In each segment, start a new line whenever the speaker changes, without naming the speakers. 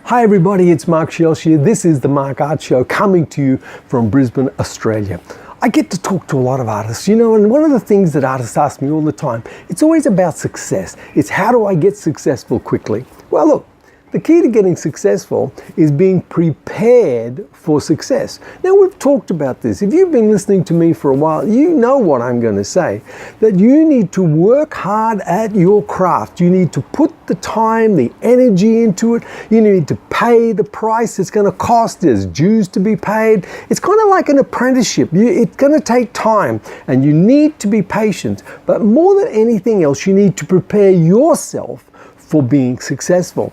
Hi everybody, it's Mark Shellshear. This is the Mark Art Show coming to you from Brisbane, Australia. I get to talk to a lot of artists, and one of the things that artists ask me all the time, it's always about success. It's how do I get successful quickly? Well, look, the key to getting successful is being prepared for success. Now, we've talked about this. If you've been listening to me for a while, you know what I'm going to say, that you need to work hard at your craft. You need to put the time, the energy into it. You need to pay the price it's going to cost. There's dues to be paid. It's kind of like an apprenticeship. It's going to take time and you need to be patient. But more than anything else, you need to prepare yourself for being successful.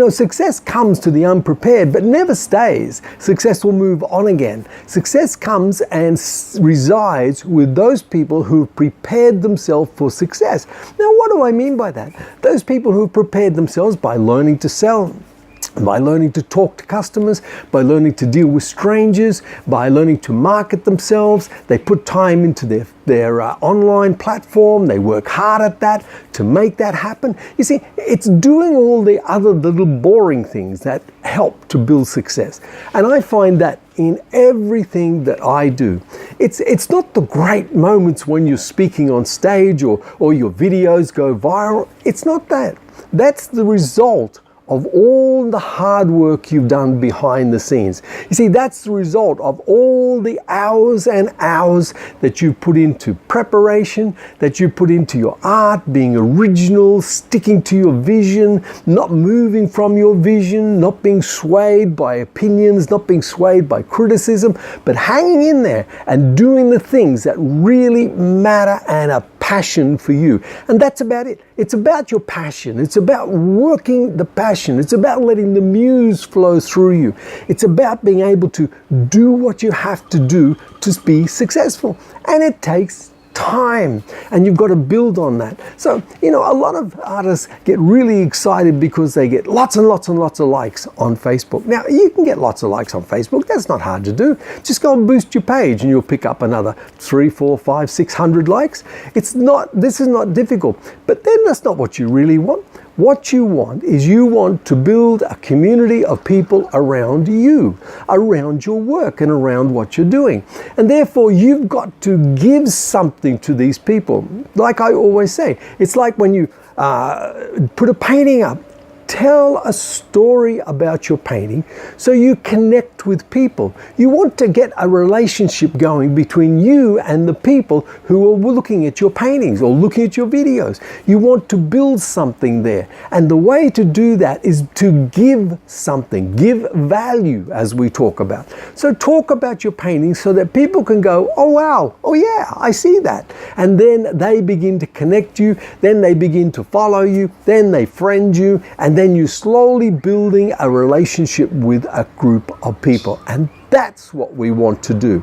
Success comes to the unprepared, but never stays. Success will move on again. Success comes and resides with those people who've prepared themselves for success. Now, what do I mean by that? Those people who've prepared themselves by learning to sell, by learning to talk to customers, by learning to deal with strangers, by learning to market themselves. They put time into their online platform. They work hard at that to make that happen. You see, it's doing all the other little boring things that help to build success. And I find that in everything that I do. It's not the great moments when you're speaking on stage or your videos go viral. It's not that. That's the result of all the hard work you've done behind the scenes. You see, that's the result of all the hours and hours that you put into preparation, that you put into your art, being original, sticking to your vision, not moving from your vision, not being swayed by opinions, not being swayed by criticism, but hanging in there and doing the things that really matter and are passion for you. And that's about it. It's about your passion. It's about working the passion. It's about letting the muse flow through you. It's about being able to do what you have to do to be successful. And it takes time, and you've got to build on that. So, a lot of artists get really excited because they get lots and lots and lots of likes on Facebook. Now, you can get lots of likes on Facebook. That's not hard to do. Just go and boost your page and you'll pick up another 300, 400, 500, 600 likes. This is not difficult, but then that's not what you really want. What you want is you want to build a community of people around you, around your work and around what you're doing. And therefore, you've got to give something to these people. Like I always say, it's like when you put a painting up. Tell a story about your painting so you connect with people. You want to get a relationship going between you and the people who are looking at your paintings or looking at your videos. You want to build something there. And the way to do that is to give something, give value, as we talk about. So talk about your paintings so that people can go, oh wow, oh yeah, I see that. And then they begin to connect you, then they begin to follow you, then they friend you, and then you're slowly building a relationship with a group of people. And that's what we want to do.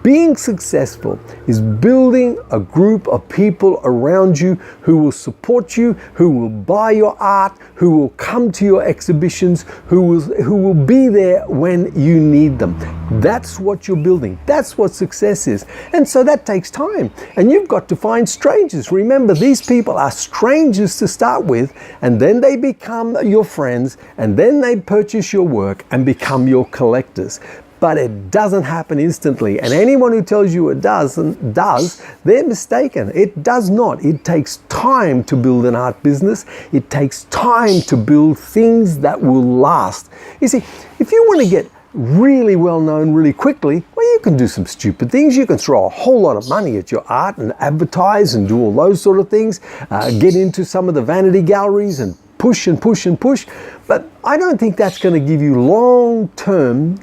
Being successful is building a group of people around you who will support you, who will buy your art, who will come to your exhibitions, who will be there when you need them. That's what you're building. That's what success is. And so that takes time. And you've got to find strangers. Remember, these people are strangers to start with, and then they become your friends, and then they purchase your work and become your collectors. But it doesn't happen instantly. And anyone who tells you it does, they're mistaken. It does not. It takes time to build an art business. It takes time to build things that will last. You see, if you want to get really well known really quickly, well, you can do some stupid things. You can throw a whole lot of money at your art and advertise and do all those sort of things. Get into some of the vanity galleries and push and push and push. But I don't think that's going to give you long-term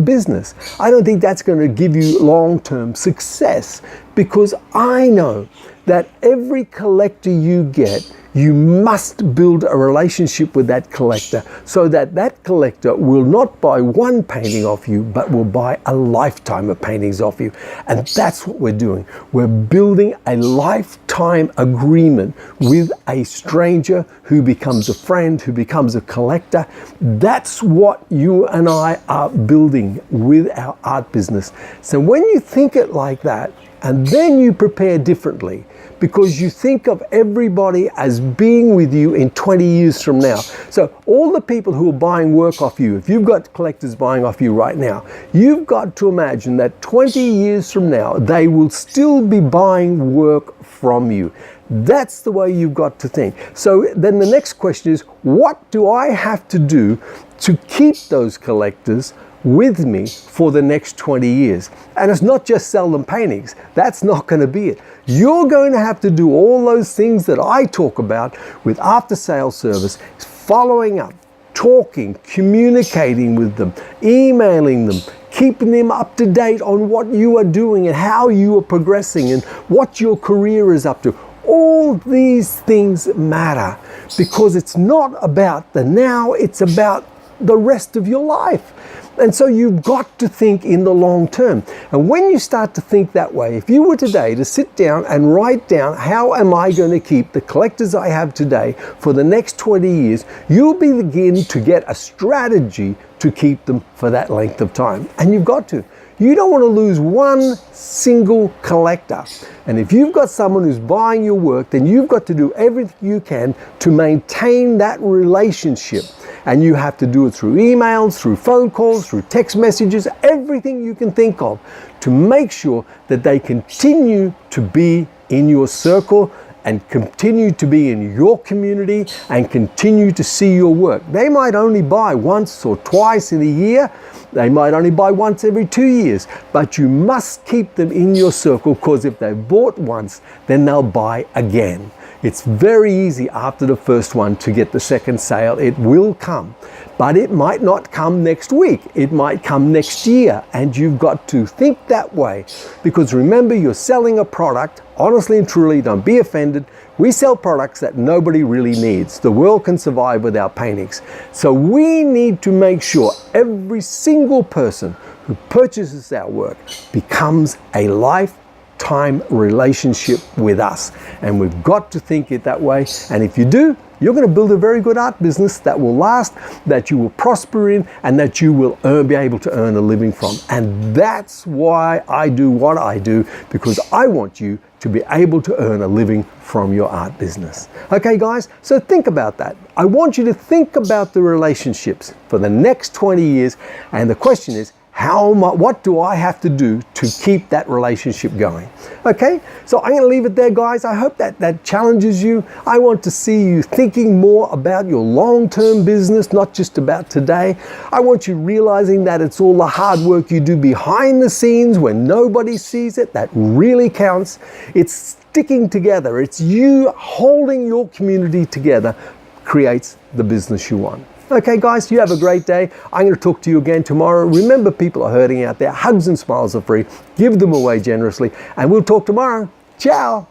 business. I don't think that's going to give you long-term success, because I know that every collector you get, you must build a relationship with that collector so that that collector will not buy one painting off you, but will buy a lifetime of paintings off you. And that's what we're doing. We're building a lifetime agreement with a stranger who becomes a friend, who becomes a collector. That's what you and I are building with our art business. So when you think it like that, and then you prepare differently, because you think of everybody as being with you in 20 years from now. So all the people who are buying work off you, if you've got collectors buying off you right now, you've got to imagine that 20 years from now, they will still be buying work from you. That's the way you've got to think. So then the next question is, what do I have to do to keep those collectors with me for the next 20 years? And it's not just sell them paintings. That's not going to be it. You're going to have to do all those things that I talk about with after sales service, following up, talking, communicating with them, emailing them, keeping them up to date on what you are doing and how you are progressing and what your career is up to. All these things matter because it's not about the now, it's about the rest of your life. And so you've got to think in the long term. And when you start to think that way, if you were today to sit down and write down, how am I going to keep the collectors I have today for the next 20 years, you'll begin to get a strategy to keep them for that length of time. And you've got to. You don't want to lose one single collector. And if you've got someone who's buying your work, then you've got to do everything you can to maintain that relationship. And you have to do it through emails, through phone calls, through text messages, everything you can think of to make sure that they continue to be in your circle and continue to be in your community and continue to see your work. They might only buy once or twice in a year. They might only buy once every 2 years, but you must keep them in your circle because if they've bought once, then they'll buy again. It's very easy after the first one to get the second sale. It will come, but it might not come next week. It might come next year, and you've got to think that way because remember, you're selling a product. Honestly and truly, don't be offended. We sell products that nobody really needs. The world can survive without paintings. So we need to make sure every single person who purchases our work becomes a lifetime relationship with us. And we've got to think it that way. And if you do, you're going to build a very good art business that will last, that you will prosper in, and that you will be able to earn a living from. And that's why I do what I do, because I want you to be able to earn a living from your art business. Okay, guys, so think about that. I want you to think about the relationships for the next 20 years. And the question is, what do I have to do to keep that relationship going? Okay, so I'm going to leave it there, guys. I hope that challenges you. I want to see you thinking more about your long-term business, not just about today. I want you realizing that it's all the hard work you do behind the scenes when nobody sees it that really counts. It's sticking together. It's you holding your community together creates the business you want. Okay, guys, you have a great day. I'm going to talk to you again tomorrow. Remember, people are hurting out there. Hugs and smiles are free. Give them away generously. And we'll talk tomorrow. Ciao.